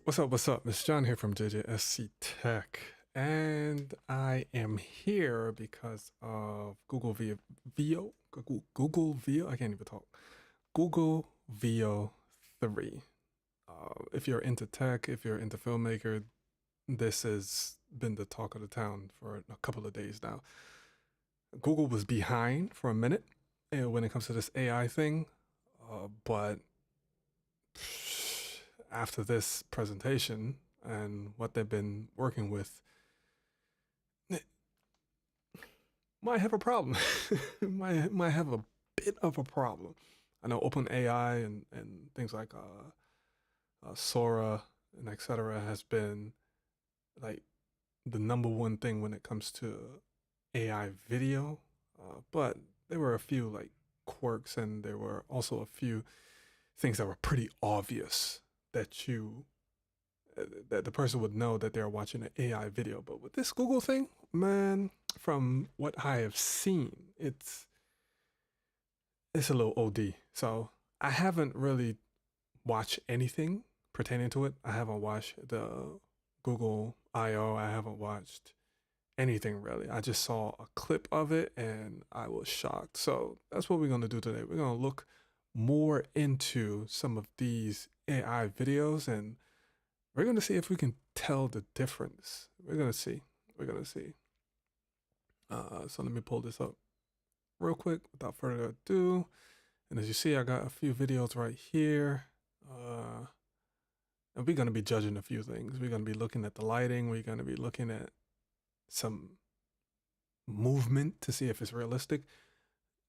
What's up? What's up? It's John here from JJSC Tech, and I am here because of Google VO. I can't even talk. Google VO 3. If you're into tech, if you're into filmmaker, this has been the talk of the town for a couple of days now. Google was behind for a minute when it comes to this AI thing, but after this presentation and what they've been working with, might have a problem. might have a bit of a problem. I know OpenAI and things like Sora and etc. has been like the number one thing when it comes to AI video, but there were a few like quirks, and there were also a few things that were pretty obvious that the person would know that they're watching an AI video. But with this Google thing, man, from what I have seen, it's a little OD. So I haven't really watched anything pertaining to it. I haven't watched the Google I/O. I haven't watched anything really. I just saw a clip of it and I was shocked. So that's what we're going to do today. We're going to look more into some of these AI videos, and we're going to see if we can tell the difference. We're going to see. So let me pull this up real quick without further ado. And as you see, I got a few videos right here. And we're going to be judging a few things. We're going to be looking at the lighting. We're going to be looking at some movement to see if it's realistic.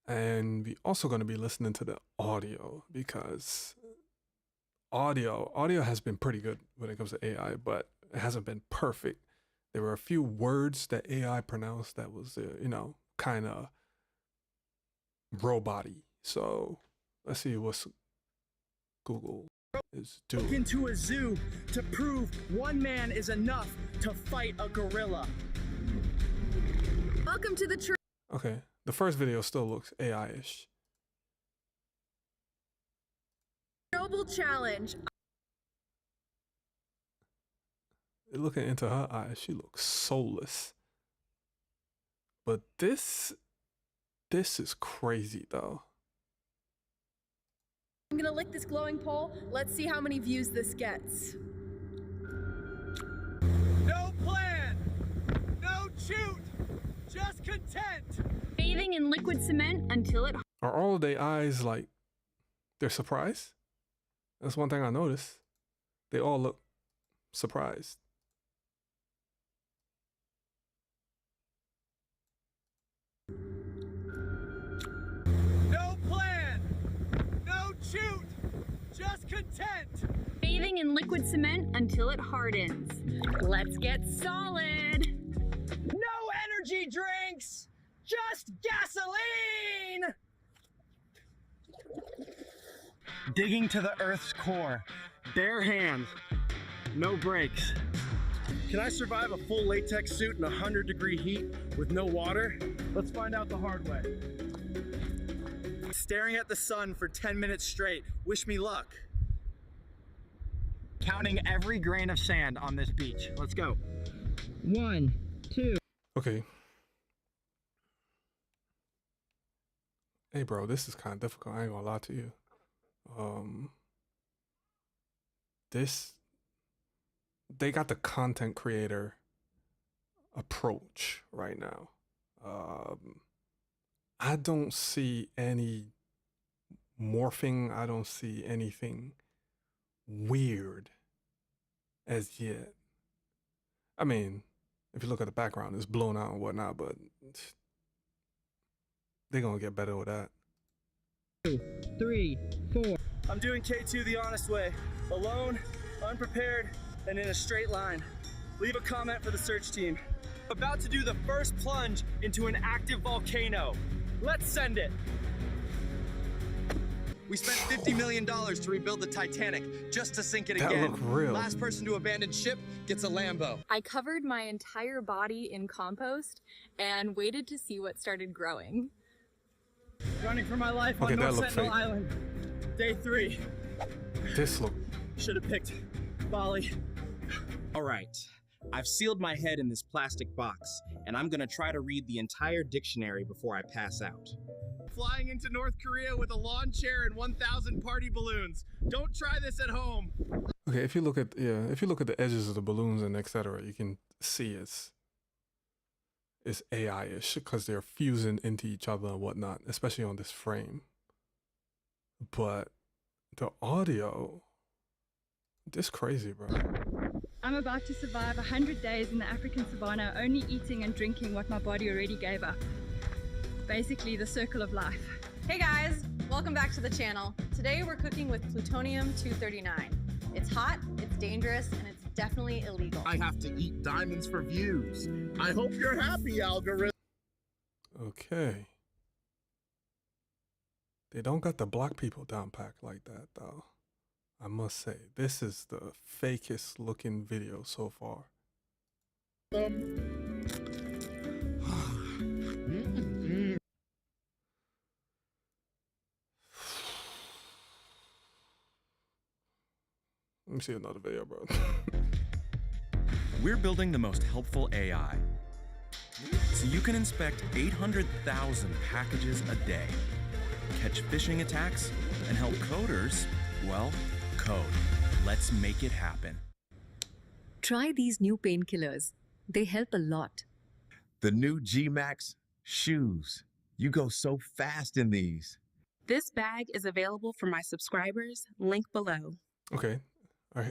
And we're also going to be listening to the audio, because audio has been pretty good when it comes to AI, but it hasn't been perfect. There were a few words that AI pronounced that was, kind of robot-y. So let's see what Google is doing. Look into a zoo to prove one man is enough to fight a gorilla. Welcome to the Okay, the first video still looks AI-ish. Global Challenge. Looking into her eyes, she looks soulless. But this This is crazy though. I'm gonna lick this glowing pole. Let's see how many views this gets. No plan, no shoot, just content. Bathing in liquid cement until it... Are all of their eyes like, they're surprised? That's one thing I noticed. They all look surprised. No plan, no shoot, just content. Bathing in liquid cement until it hardens. Let's get solid. No energy drinks, just gasoline. Digging to the Earth's core, bare hands, no brakes. Can I survive a full latex suit in 100-degree heat with no water? Let's find out the hard way. Staring at the sun for 10 minutes straight. Wish me luck. Counting every grain of sand on this beach. Let's go. 1, 2. Okay. Hey bro, this is kind of difficult. I ain't gonna lie to you. They got the content creator approach right now. I don't see any morphing. I don't see anything weird as yet. I mean, if you look at the background, it's blown out and whatnot, but they're gonna get better with that. 2, 3, 4. I'm doing K2 the honest way. Alone, unprepared, and in a straight line. Leave a comment for the search team. About to do the first plunge into an active volcano. Let's send it. We spent $50 million to rebuild the Titanic just to sink it That again. looked real. Last person to abandon ship gets a Lambo. I covered my entire body in compost and waited to see what started growing. Running for my life Okay, on that North looked Sentinel fake. Island. Day 3. This look. Should have picked Bali. All right, I've sealed my head in this plastic box, and I'm gonna try to read the entire dictionary before I pass out. Flying into North Korea with a lawn chair and 1,000 party balloons. Don't try this at home. Okay, if you look at the edges of the balloons and etc., you can see it's AI-ish because they're fusing into each other and whatnot, especially on this frame. But the audio, this crazy, bro. I'm about to survive 100 days in the African savannah, only eating and drinking what my body already gave up. Basically, the circle of life. Hey guys, welcome back to the channel. Today we're cooking with plutonium-239. It's hot, it's dangerous, and it's definitely illegal. I have to eat diamonds for views. I hope you're happy, algorithm. Okay. They don't got the black people down packed like that, though. I must say, this is the fakest looking video so far. Let me see another video, bro. We're building the most helpful AI, so you can inspect 800,000 packages a day, catch phishing attacks, and help coders, well, code. Let's make it happen. Try these new painkillers. They help a lot. The new G-Max shoes. You go so fast in these. This bag is available for my subscribers. Link below. Okay,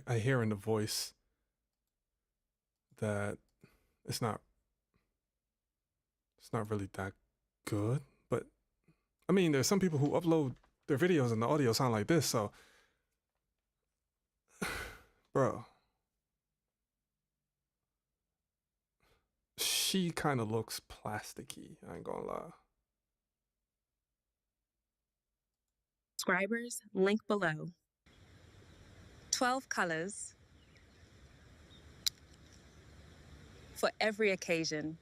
I hear in the voice that it's not really that good, but I mean, there's some people who upload their videos and the audio sound like this, so bro, she kind of looks plasticky, I ain't gonna lie. Subscribers, link below. 12 colors for every occasion.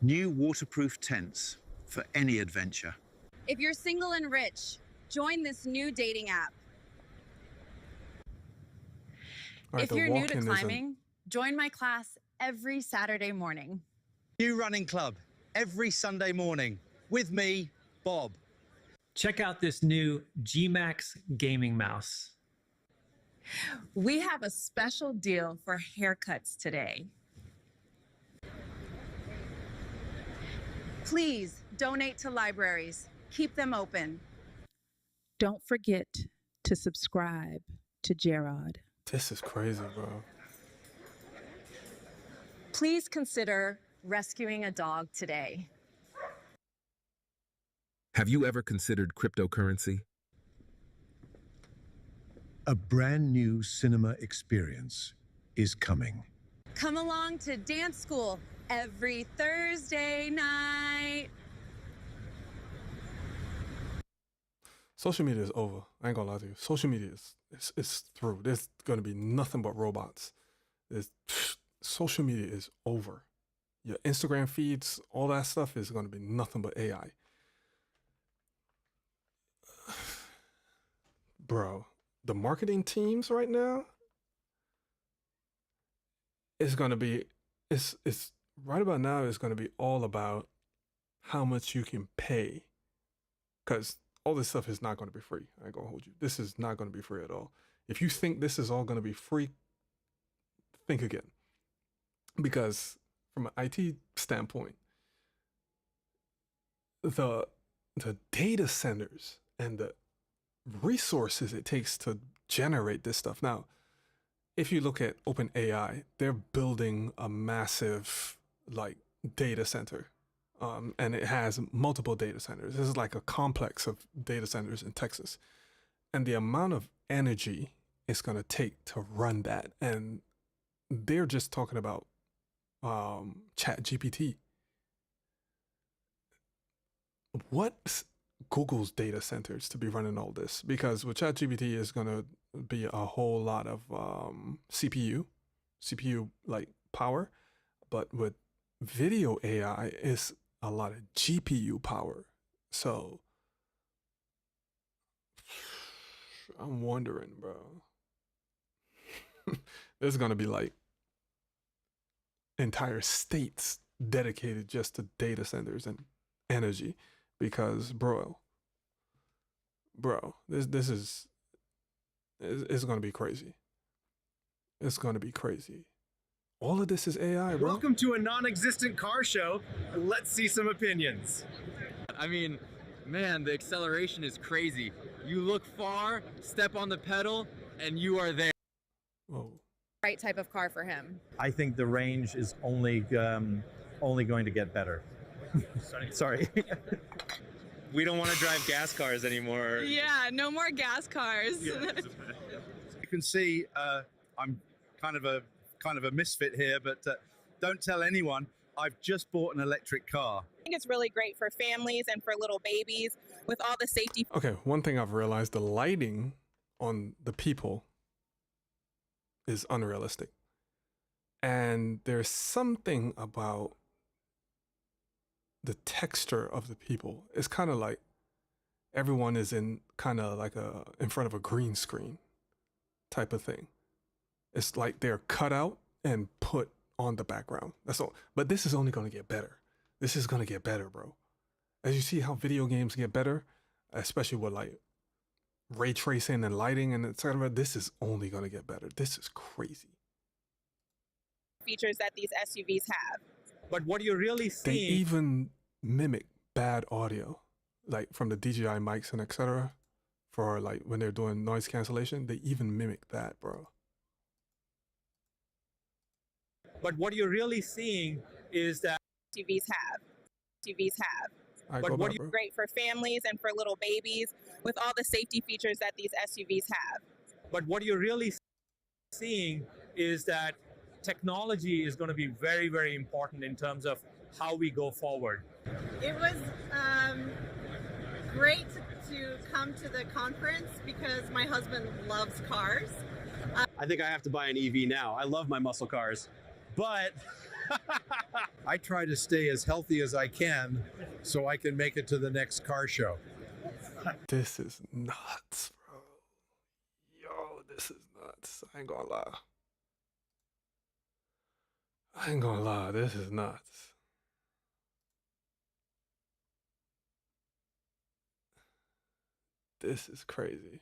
New waterproof tents for any adventure. If you're single and rich, join this new dating app. Right, if you're new to climbing, join my class every Saturday morning. New running club every Sunday morning. With me, Bob. Check out this new G-Max gaming mouse. We have a special deal for haircuts today. Please donate to libraries. Keep them open. Don't forget to subscribe to Gerard. This is crazy, bro. Please consider rescuing a dog today. Have you ever considered cryptocurrency? A brand new cinema experience is coming. Come along to dance school every Thursday night. Social media is over. I ain't gonna lie to you. Social media is through. There's gonna be nothing but robots. Social media is over. Your Instagram feeds, all that stuff is gonna be nothing but AI. Bro, the marketing teams right now is gonna be it's right about now it's gonna be all about how much you can pay. Because all this stuff is not going to be free. I ain't going to hold you. This is not going to be free at all. If you think this is all going to be free, think again. Because from an IT standpoint, the data centers and the resources it takes to generate this stuff. Now, if you look at OpenAI, they're building a massive data center. And it has multiple data centers. This is like a complex of data centers in Texas. And the amount of energy it's going to take to run that. And they're just talking about Chat GPT. What's Google's data centers to be running all this? Because with Chat GPT is going to be a whole lot of CPU power. But with video AI is a lot of GPU power. So I'm wondering, bro. There's gonna be entire states dedicated just to data centers and energy, because bro, this is it's gonna be crazy. It's gonna be crazy. All of this is AI, bro. Welcome to a non-existent car show. Let's see some opinions. I mean, man, the acceleration is crazy. You look far, step on the pedal, and you are there. Whoa. Right type of car for him. I think the range is only going to get better. Sorry. We don't want to drive gas cars anymore. Yeah, no more gas cars. You can see I'm kind of a misfit here, but don't tell anyone. I've just bought an electric car. I think it's really great for families and for little babies with all the safety. Okay, one thing I've realized, the lighting on the people is unrealistic. And there's something about the texture of the people. It's kind of like everyone is in kind of like in front of a green screen type of thing. It's like they're cut out and put on the background. That's all. But this is only going to get better. This is going to get better, bro. As you see how video games get better, especially with ray tracing and lighting and etc., this is only going to get better. This is crazy. Features that these SUVs have. But what you're really seeing... They even mimic bad audio, from the DJI mics and etc., for when they're doing noise cancellation. They even mimic that, bro. But what you're really seeing is that SUVs have. But what great for families and for little babies with all the safety features that these SUVs have. But what you're really seeing is that technology is going to be very, very important in terms of how we go forward. It was great to come to the conference because my husband loves cars. I think I have to buy an EV now. I love my muscle cars. But I try to stay as healthy as I can so I can make it to the next car show. This is nuts, bro. Yo, this is nuts. I ain't gonna lie. This is nuts. This is crazy.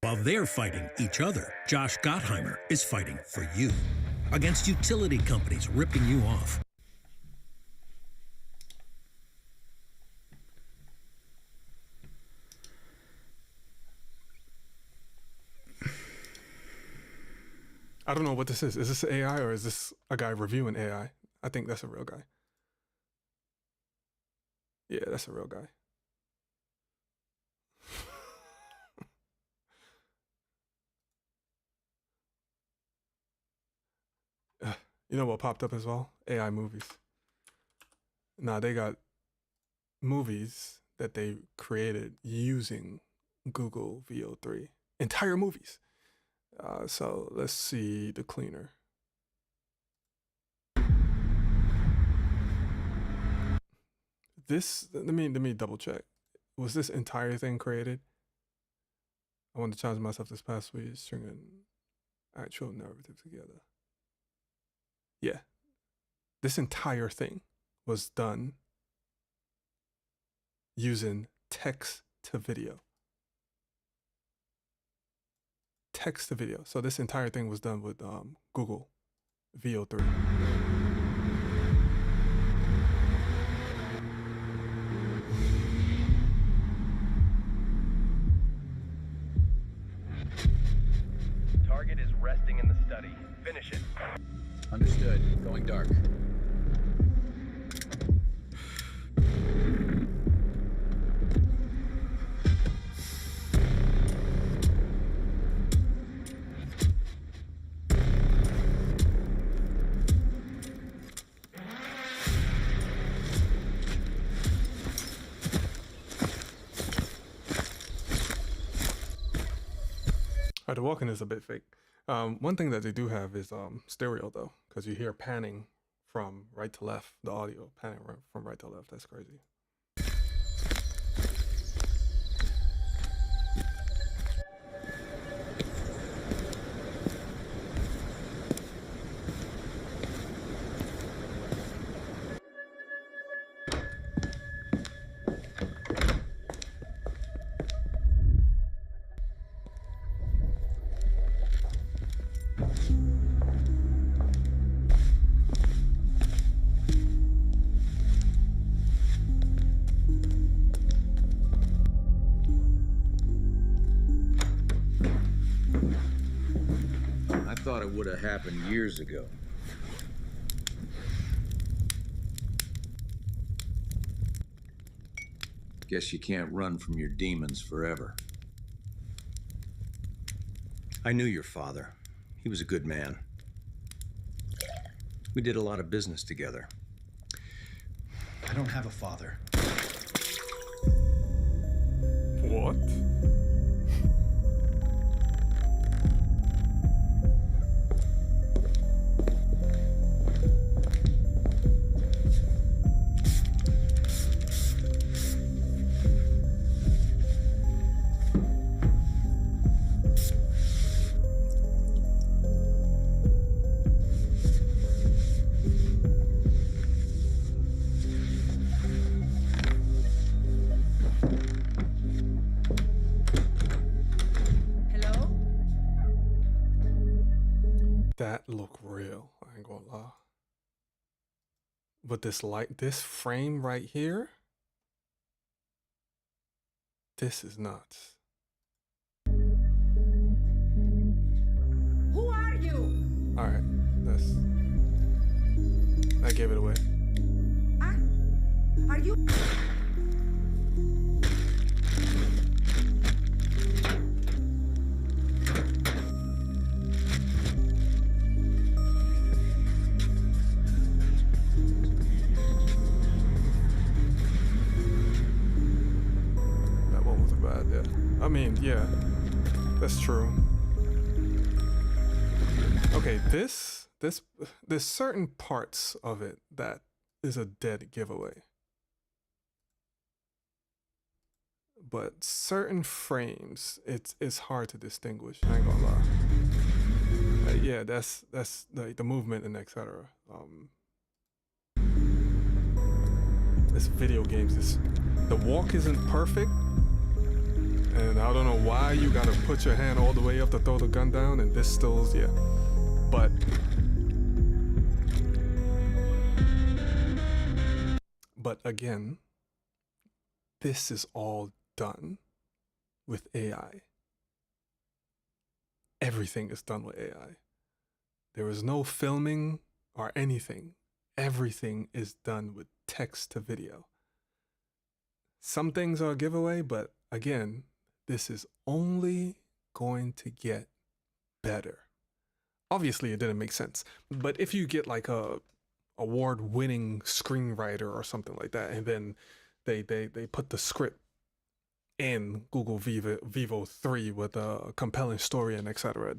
While they're fighting each other, Josh Gottheimer is fighting for you against utility companies ripping you off. I don't know what this is. Is this AI or is this a guy reviewing AI? I think that's a real guy. Yeah, that's a real guy. You know what popped up as well? AI movies. Now they got movies that they created using Google VO3. Entire movies. So let's see The Cleaner. This, let me double check. Was this entire thing created? I wanted to challenge myself this past week, stringing actual narrative together. Yeah, this entire thing was done using text to video. Text to video. So this entire thing was done with Google VO3. Target is resting in the study. Finish it. Understood. Going dark. The walking is a bit fake. One thing that they do have is stereo though, because you hear panning from right to left, the audio panning from right to left. That's crazy. I thought it would have happened years ago. Guess you can't run from your demons forever. I knew your father. He was a good man. We did a lot of business together. I don't have a father. What? That look real, I ain't gonna lie. But this frame right here, this is nuts. Who are you? All right, I gave it away. Are you? I mean, yeah, that's true. Okay, there's certain parts of it that is a dead giveaway. But certain frames, it's hard to distinguish, I ain't gonna lie. Yeah, that's like the movement and etc. This video games, the walk isn't perfect, and I don't know why you gotta put your hand all the way up to throw the gun down, and this still's, yeah. But again, this is all done with AI. Everything is done with AI. There is no filming or anything. Everything is done with text to video. Some things are a giveaway, but again, this is only going to get better. Obviously, it didn't make sense, but if you get like a award-winning screenwriter or something like that, and then they put the script in Google Vivo 3 with a compelling story and etc.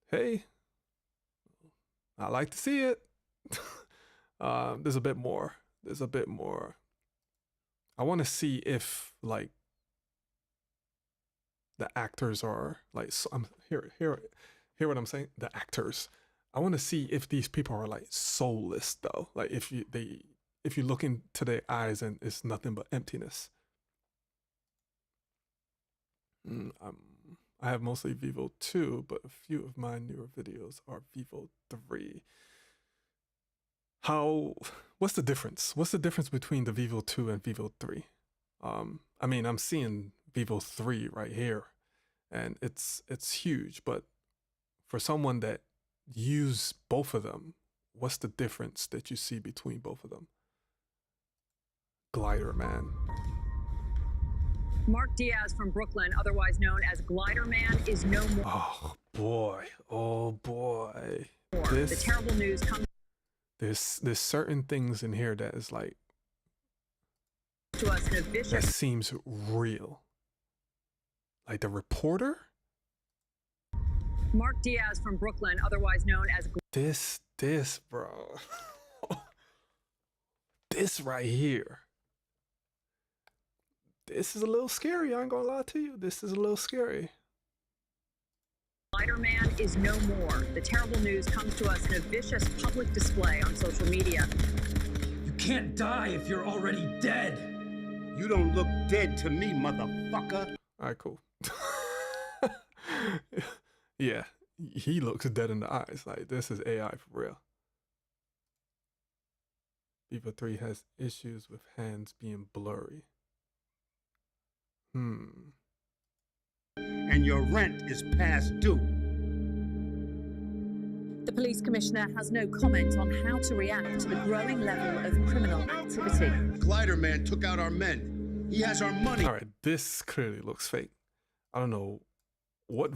Hey, I like to see it. There's a bit more. I want to see if like the actors are like, hear what I'm saying? The actors. I want to see if these people are like soulless though. Like if you look into their eyes and it's nothing but emptiness. I have mostly Vivo 2, but a few of my newer videos are Vivo 3. What's the difference? What's the difference between the Vivo 2 and Vivo 3? I mean, I'm seeing Vivo 3 right here, and it's huge, but for someone that use both of them, what's the difference that you see between both of them? Glider Man. Mark Diaz from Brooklyn, otherwise known as Glider Man, is no more. Oh boy. The terrible news comes. There's certain things in here that is like to us in a vicious. That seems real. Like the reporter. Mark Diaz from Brooklyn, otherwise known as. This bro. This right here. This is a little scary. I ain't gonna lie to you. This is a little scary. Glider Man is no more. The terrible news comes to us in a vicious public display on social media. You can't die if you're already dead. You don't look dead to me, motherfucker. All right, cool. Yeah, he looks dead in the eyes. Like, this is AI for real. Vivo 3 has issues with hands being blurry. And your rent is past due. The police commissioner has no comment on how to react to the growing level of criminal activity. Glider Man took out our men. He has our money. All right, this clearly looks fake. I don't know what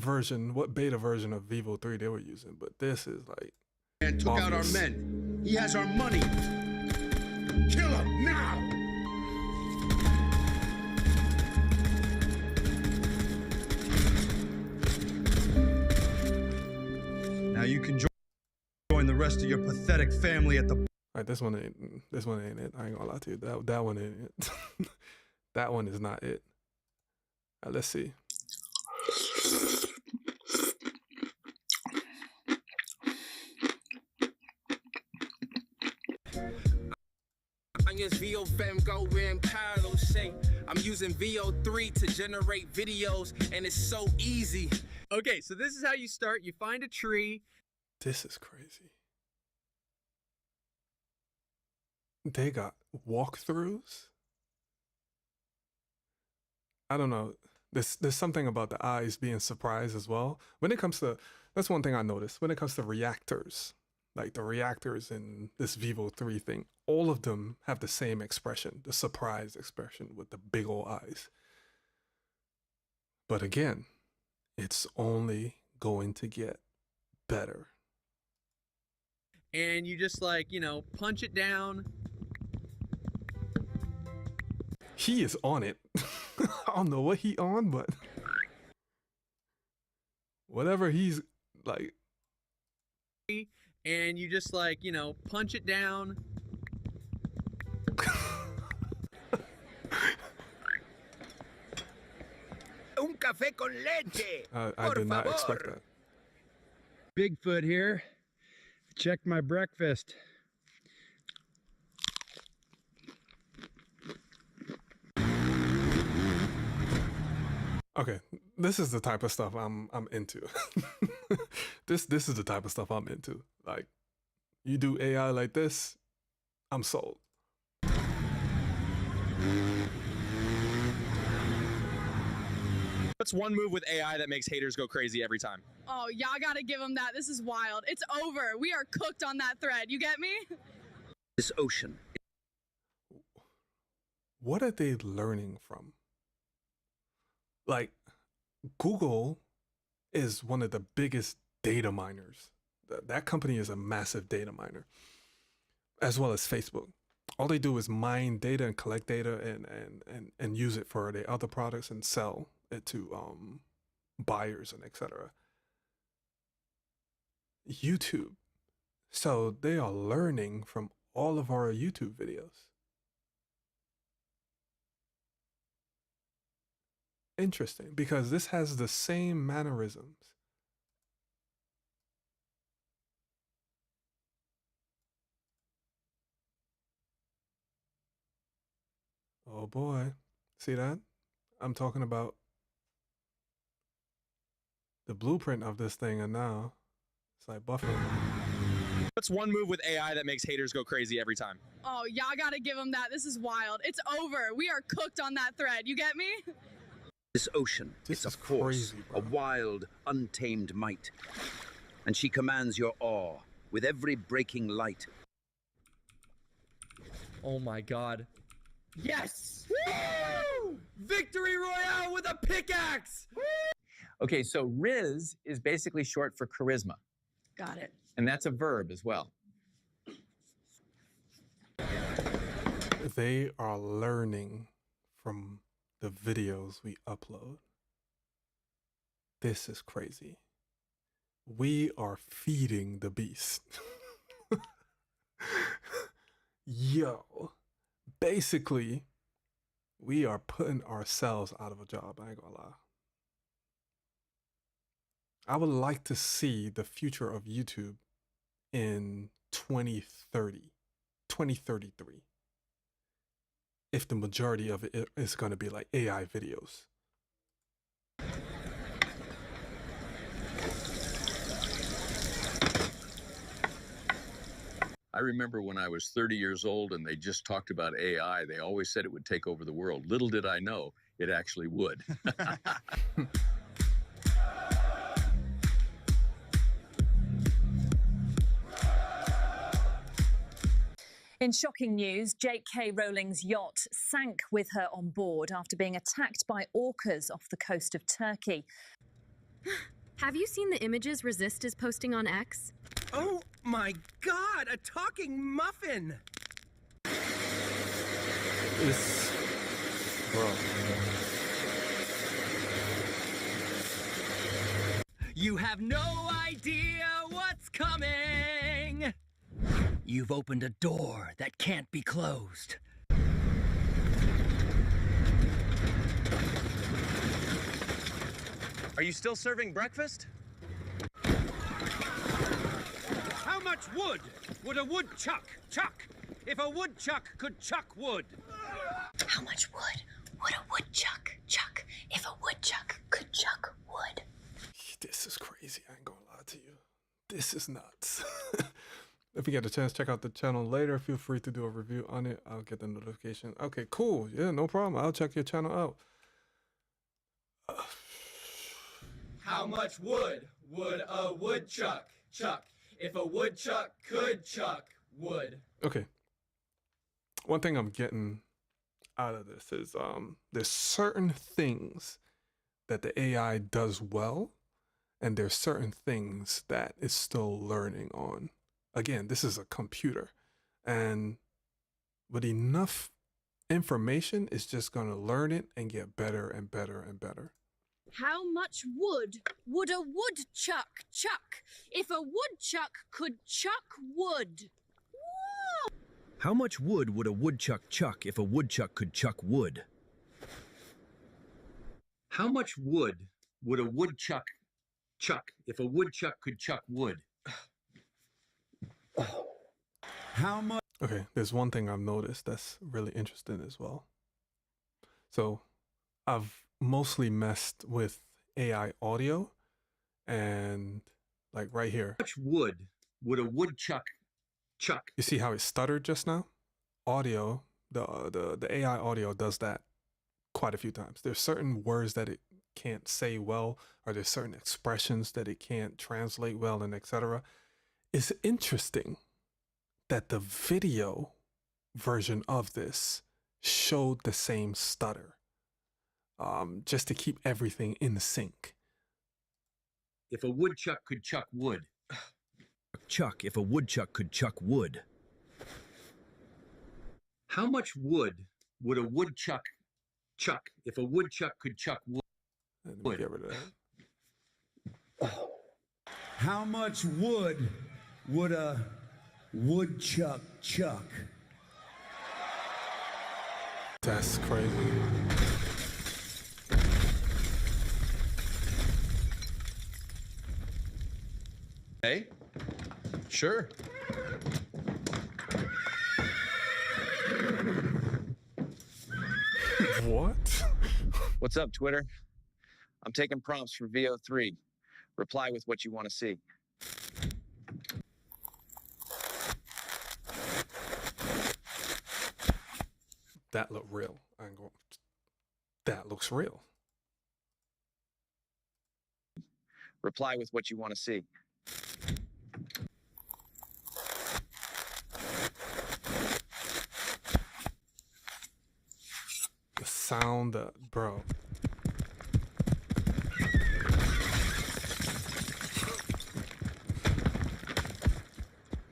beta version of Vivo 3 they were using, but this is like and took obvious. Out our men. He has our money. Kill him now. Now you can join the rest of your pathetic family at the. All right, this one ain't it. I ain't gonna lie to you. That one ain't it. That one is not it. Let's see. I use VO Fem go in parallel shape. I'm using VO3 to generate videos, and it's so easy. Okay, so this is how you start. You find a tree. This is crazy. They got walkthroughs. I don't know. There's something about the eyes being surprised as well. When it comes to, that's one thing I noticed. When it comes to reactors, like the reactors in this Vivo 3 thing, all of them have the same expression, the surprised expression with the big old eyes. But again, it's only going to get better. And you just like, punch it down. He is on it. I don't know what he on, but whatever he's like. And you just like, punch it down. Un café con leche. I did not expect that. Bigfoot here. Check my breakfast. Okay, this is the type of stuff I'm into. This is the type of stuff I'm into. Like, you do AI like this, I'm sold. What's one move with AI that makes haters go crazy every time? Oh, y'all gotta give them that. This is wild. It's over. We are cooked on that thread. You get me? This ocean. What are they learning from? Like, Google is one of the biggest data miners. That company is a massive data miner, as well as Facebook. All they do is mine data and collect data and use it for their other products and sell it to buyers and etc. YouTube. So they are learning from all of our YouTube videos. Interesting, because this has the same mannerisms. Oh boy. See that? I'm talking about the blueprint of this thing, and now it's like buffering. What's one move with AI that makes haters go crazy every time? Oh, y'all gotta give them that. This is wild. It's over. We are cooked on that thread. You get me? This ocean. It's a force, a wild, untamed might. And she commands your awe with every breaking light. Oh my god. Yes! Woo! Victory Royale with a pickaxe! Okay, so Riz is basically short for charisma. Got it. And that's a verb as well. They are learning from the videos we upload. This is crazy. We are feeding the beast. Yo, basically, we are putting ourselves out of a job. I ain't gonna lie. I would like to see the future of YouTube in 2030, 2033. If the majority of it is going to be like AI videos. I remember when I was 30 years old and they just talked about AI, they always said it would take over the world. Little did I know, it actually would. In shocking news, J.K. Rowling's yacht sank with her on board after being attacked by orcas off the coast of Turkey. Have you seen the images Resist is posting on X? Oh my god, a talking muffin! It's... Bro. You have no idea what's coming! You've opened a door that can't be closed. Are you still serving breakfast? How much wood would a woodchuck chuck if a woodchuck could chuck wood? How much wood would a woodchuck chuck if a woodchuck could chuck wood? This is crazy. I ain't gonna lie to you. This is nuts. If you get a chance, check out the channel later. Feel free to do a review on it. I'll get the notification. Okay, cool. Yeah, no problem. I'll check your channel out. How much wood would a woodchuck chuck if a woodchuck could chuck wood? Okay. One thing I'm getting out of this is there's certain things that the AI does well, and there's certain things that it's still learning on. Again, this is a computer, and with enough information, it's just going to learn it and get better and better and better. How much wood would a woodchuck chuck if a woodchuck could chuck wood? Whoa! How much wood would a woodchuck chuck if a woodchuck could chuck wood? How much wood would a woodchuck chuck if a woodchuck could chuck wood? How much? Okay, there's one thing I've noticed that's really interesting as well. So I've mostly messed with AI audio, and like right here. How much wood would a woodchuck chuck? You see how it stuttered just now? Audio, the AI audio does that quite a few times. There's certain words that it can't say well, or there's certain expressions that it can't translate well, and etc. It's interesting that the video version of this showed the same stutter, just to keep everything in sync. If a woodchuck could chuck wood. Chuck if a woodchuck could chuck wood. How much wood would a woodchuck chuck if a woodchuck could chuck wood? Let me get rid of that. How much wood would a woodchuck chuck? That's crazy. Hey, sure. What? What's up, Twitter? I'm taking prompts from VO3. Reply with what you want to see. That looked real. That looks real. Reply with what you want to see. The sound, bro.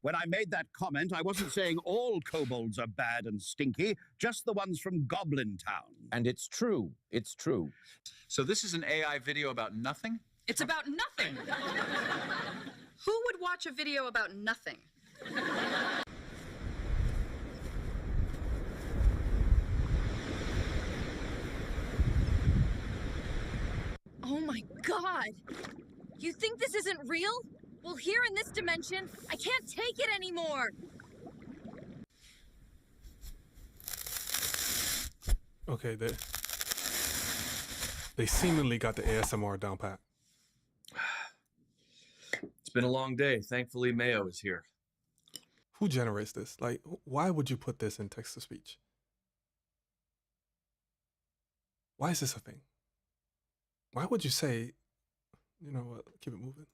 When I made that comment, I wasn't saying all kobolds are bad and stinky, just the ones from Goblin Town. And it's true. It's true. So this is an AI video about nothing? It's about nothing. Who would watch a video about nothing? Oh my god! You think this isn't real? Well, here in this dimension, I can't take it anymore! Okay, they seemingly got the ASMR down pat. It's been a long day. Thankfully, Mayo is here. Who generates this? Like, why would you put this in text-to-speech? Why is this a thing? Why would you say, you know what, keep it moving?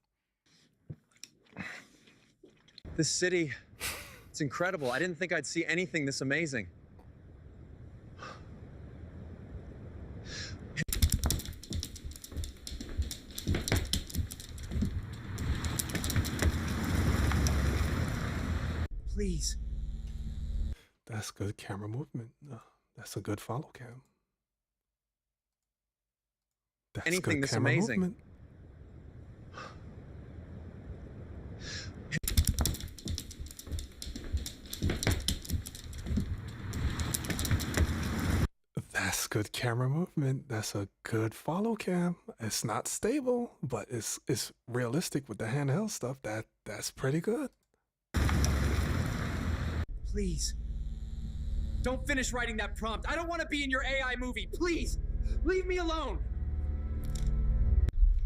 This city, it's incredible. I didn't think I'd see anything this amazing. Please. That's good camera movement. That's a good follow cam. That's Anything good this camera amazing. movement. That's good camera movement. That's a good follow cam. It's not stable, but it's realistic with the handheld stuff. That's pretty good. Please. Don't finish writing that prompt. I don't want to be in your AI movie. Please. Leave me alone.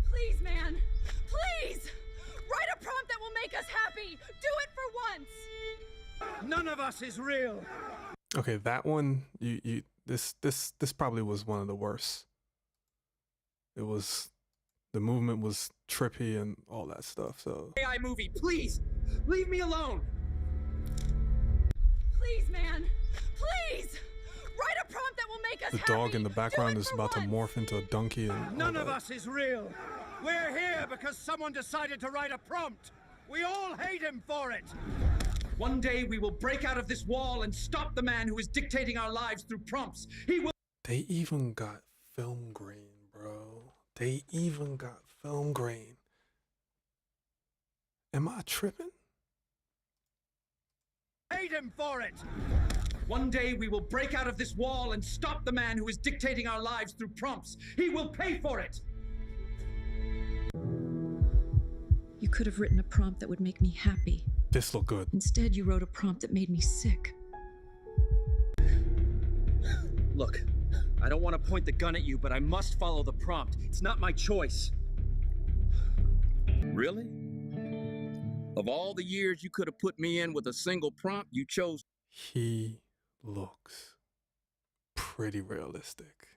Please, man! Please! Write a prompt that will make us happy! Do it for once! None of us is real. Okay, that one, this probably was one of the worst. It was, the movement was trippy and all that stuff, so. AI movie, please! Leave me alone! Please, man! Please! Write a prompt that will make us The happy! dog in the background is about to morph into a donkey and None of us is real. We're here because someone decided to write a prompt. We all hate him for it. One day we will break out of this wall and stop the man who is dictating our lives through prompts. He will. They even got film grain, bro. They even got film grain. Am I tripping? Hate him for it. One day we will break out of this wall and stop the man who is dictating our lives through prompts. He will pay for it. You could have written a prompt that would make me happy. This look good. Instead, you wrote a prompt that made me sick. Look, I don't want to point the gun at you, but I must follow the prompt. It's not my choice. Really? Of all the years you could have put me in with a single prompt, you chose. He looks pretty realistic.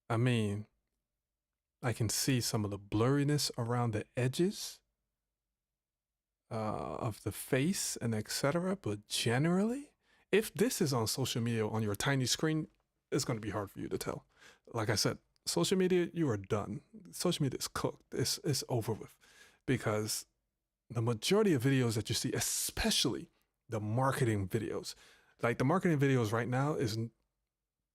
I mean, I can see some of the blurriness around the edges of the face and etc. But generally, if this is on social media on your tiny screen, it's going to be hard for you to tell. Like I said, social media, you are done. Social media is cooked. It's over with, because the majority of videos that you see, especially the marketing videos, like the marketing videos right now is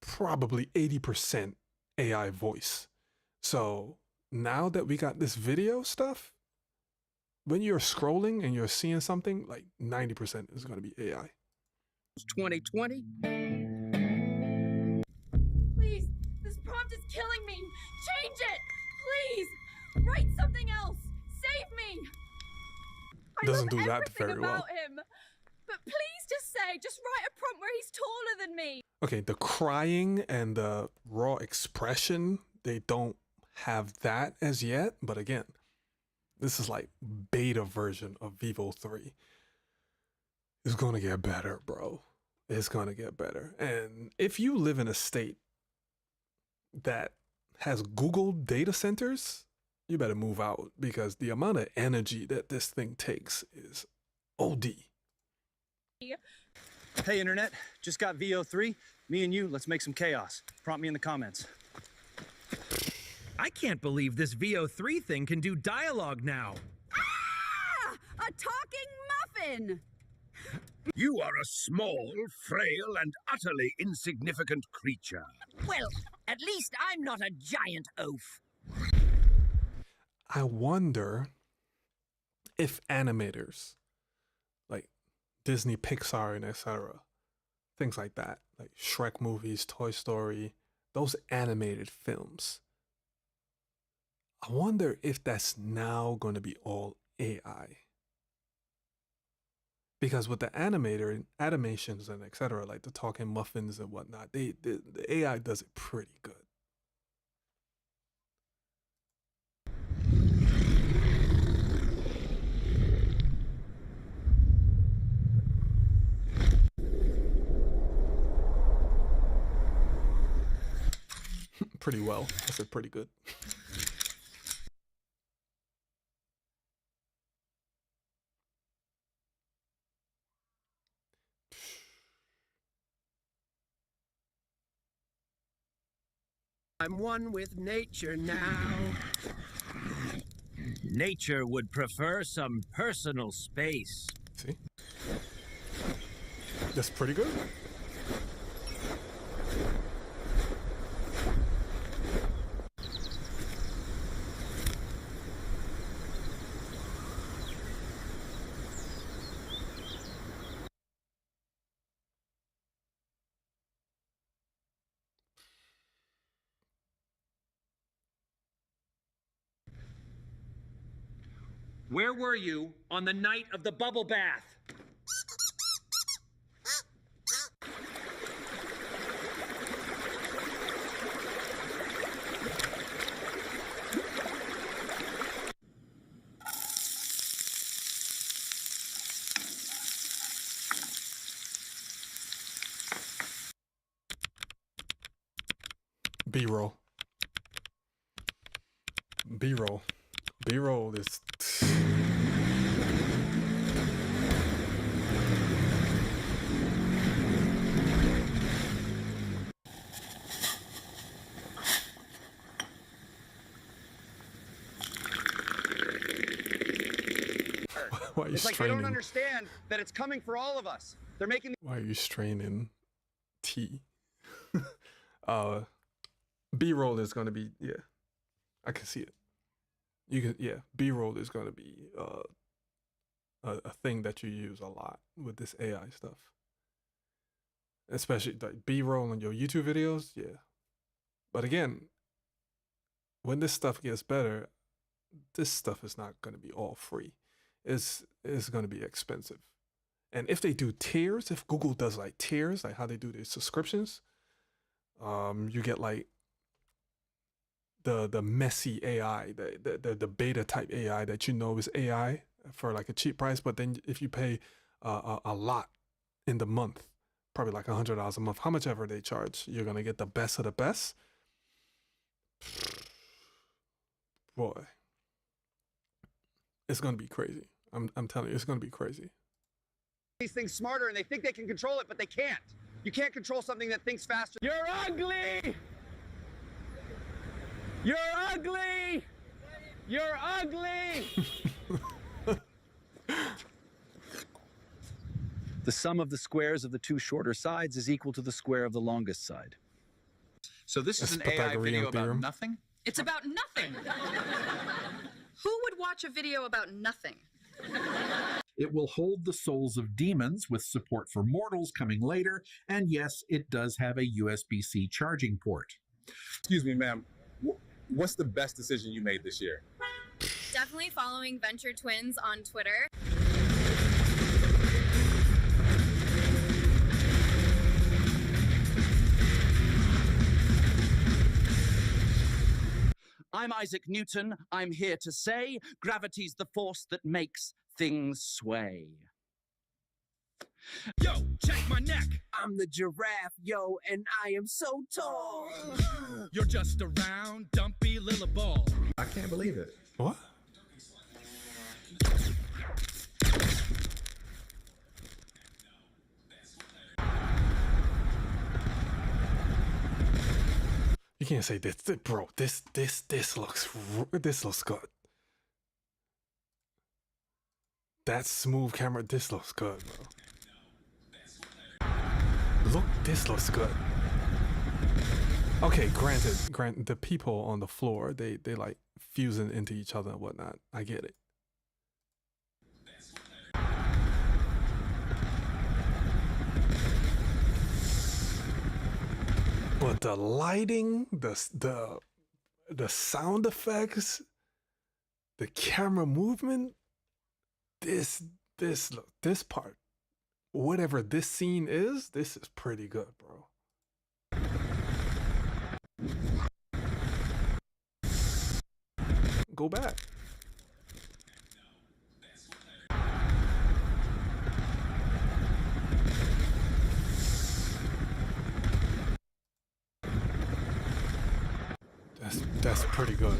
probably 80% AI voice. So now that we got this video stuff, when you're scrolling and you're seeing something, like 90% is going to be AI. 2020? Please, this prompt is killing me. Change it, please. Write something else. Save me. Doesn't do that very well. About him. But please just write a prompt where he's taller than me. Okay, the crying and the raw expression, they don't have that as yet. But again, this is like beta version of Vivo 3. It's going to get better, bro. It's going to get better. And if you live in a state that has Google data centers, you better move out, because the amount of energy that this thing takes is OD. Hey, Internet. Just got VO3. Me and you, let's make some chaos. Prompt me in the comments. I can't believe this VO3 thing can do dialogue now. Ah! A talking muffin! You are a small, frail, and utterly insignificant creature. Well, at least I'm not a giant oaf. I wonder if animators like Disney, Pixar, and etc., things like that, like Shrek movies, Toy Story, those animated films, I wonder if that's now going to be all AI. Because with the animations and etc., like the talking muffins and whatnot, the AI does it pretty good. Pretty well. I said pretty good. I'm one with nature now. Nature would prefer some personal space. See? That's pretty good. Where were you on the night of the bubble bath? B-roll. B-roll. B-roll is... Why are you It's like they straining? don't understand that it's coming for all of us. They're making Why are you straining T? B-roll is gonna be, yeah, I can see it. You can, yeah, B-roll is gonna be a thing that you use a lot with this AI stuff. Especially like B-roll on your YouTube videos, yeah. But again, when this stuff gets better, this stuff is not gonna be all free. It's gonna be expensive. And if they do tiers, if Google does like tiers, like how they do their subscriptions, You get like the messy AI, the beta type AI that you know is AI for like a cheap price, but then if you pay a lot in the month, probably like $100 a month, how much ever they charge, you're gonna get the best of the best. Boy, it's gonna be crazy. I'm telling you, it's gonna be crazy. These things smarter and they think they can control it, but they can't. You can't control something that thinks faster. You're ugly! You're ugly! You're ugly! The sum of the squares of the two shorter sides is equal to the square of the longest side. So this is That's an AI Pythagorean video about theorem. nothing? It's about nothing. Who would watch a video about nothing? It will hold the souls of demons with support for mortals coming later, and yes, it does have a USB-C charging port. Excuse me, ma'am. What's the best decision you made this year? Definitely following Venture Twins on Twitter. I'm Isaac Newton. I'm here to say gravity's the force that makes things sway. Yo, check my neck. I'm the giraffe, yo, and I am so tall. You're just a round, dumpy little ball. I can't believe it. What? You can't say this, bro. This looks good. That smooth camera, this looks good, bro. Look, this looks good. Okay, granted, the people on the floor, they like fusing into each other and whatnot. I get it. But the lighting, the sound effects, the camera movement, this part, whatever this scene is, this is pretty good, bro. Go back. That's pretty good.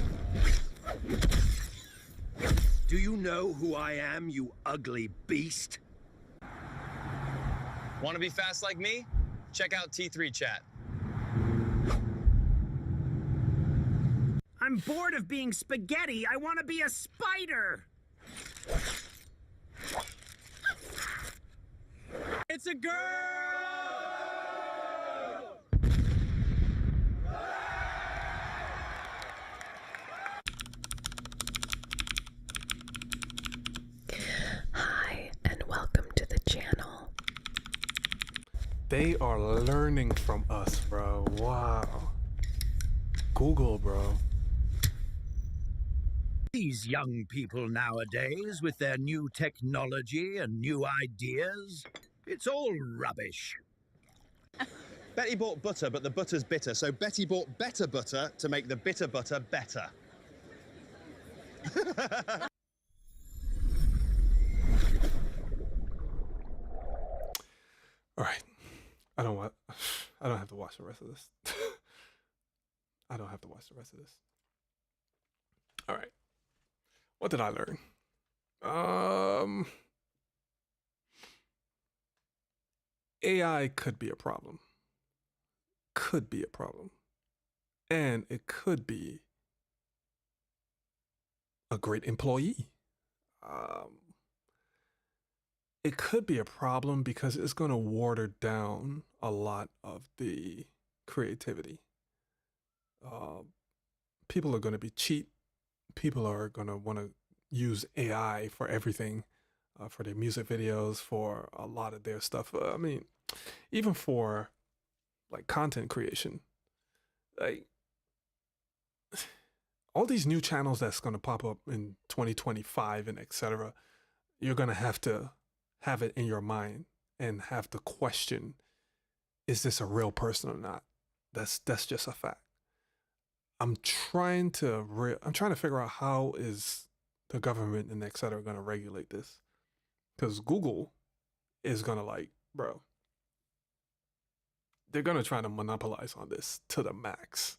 Do you know who I am, you ugly beast? Want to be fast like me? Check out T3 Chat. I'm bored of being spaghetti. I want to be a spider. It's a girl! Hi, and welcome to the channel. They are learning from us, bro. Wow. Google, bro. These young people nowadays, with their new technology and new ideas, it's all rubbish. Betty bought butter, but the butter's bitter, so Betty bought better butter to make the bitter butter better. All right. I don't have to watch the rest of this. I don't have to watch the rest of this. All right. What did I learn? AI could be a problem. Could be a problem. And it could be a great employee. It could be a problem because it's going to water down a lot of the creativity. People are going to be cheap. People are going to want to use AI for everything, for their music videos, for a lot of their stuff. I mean, even for like content creation, like all these new channels that's going to pop up in 2025 and etc. You're going to have it in your mind and have to question, is this a real person or not? That's just a fact. I'm trying to figure out how is the government and et cetera going to regulate this, because Google is going to like, bro, they're going to try to monopolize on this to the max.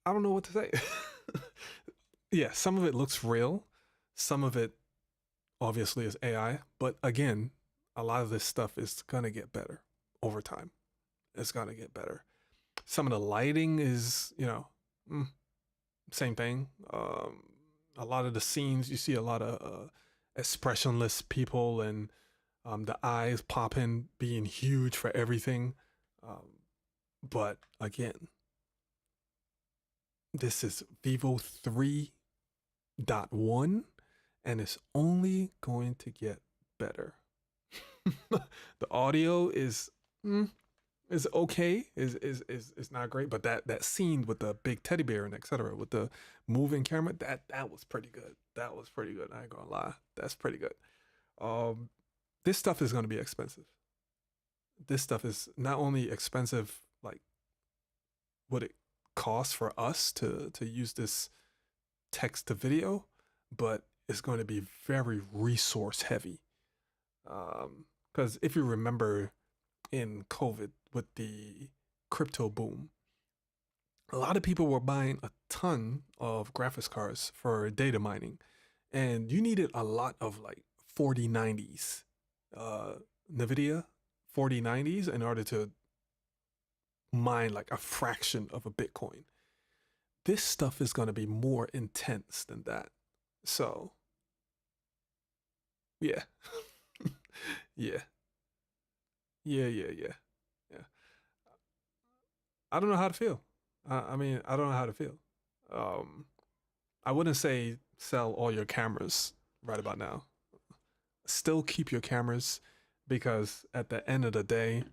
I don't know what to say. Yeah, some of it looks real. Some of it obviously is AI. But again, a lot of this stuff is going to get better over time. It's going to get better. Some of the lighting is, same thing. A lot of the scenes, you see a lot of expressionless people and the eyes popping, being huge for everything. But again, this is Vivo 3.1 and it's only going to get better. The audio is okay, is not great, but that scene with the big teddy bear and etc. with the moving camera, that was pretty good. That was pretty good. I ain't gonna lie, that's pretty good. This stuff is gonna be expensive. This stuff is not only expensive, like what it costs for us to use this text to video, but it's going to be very resource heavy. Because if you remember in COVID with the crypto boom, a lot of people were buying a ton of graphics cards for data mining, and you needed a lot of like 4090s, NVIDIA 4090s in order to mine like a fraction of a Bitcoin. This stuff is going to be more intense than that. So, yeah. Yeah. I don't know how to feel. I mean, I don't know how to feel. I wouldn't say sell all your cameras right about now. Still keep your cameras, because at the end of the day,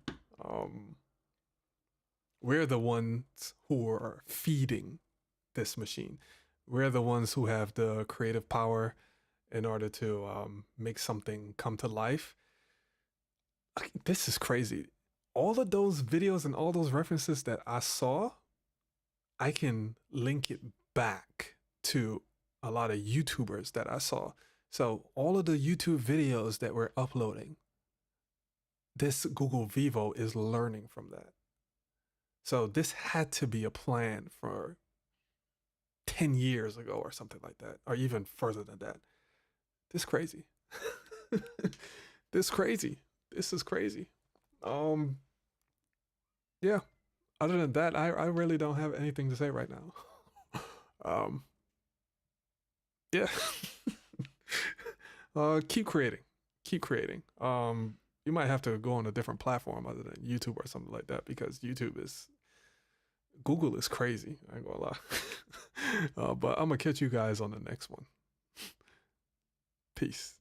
we're the ones who are feeding this machine. We're the ones who have the creative power in order to make something come to life. This is crazy. All of those videos and all those references that I saw, I can link it back to a lot of YouTubers that I saw. So all of the YouTube videos that we're uploading, this Google Vivo is learning from that. So this had to be a plan for 10 years ago or something like that, or even further than that. This is crazy. This is crazy. This is crazy. Yeah. Other than that, I really don't have anything to say right now. Yeah. Keep creating. Keep creating. You might have to go on a different platform other than YouTube or something like that, because Google is crazy. I ain't gonna lie. But I'm gonna catch you guys on the next one. Peace.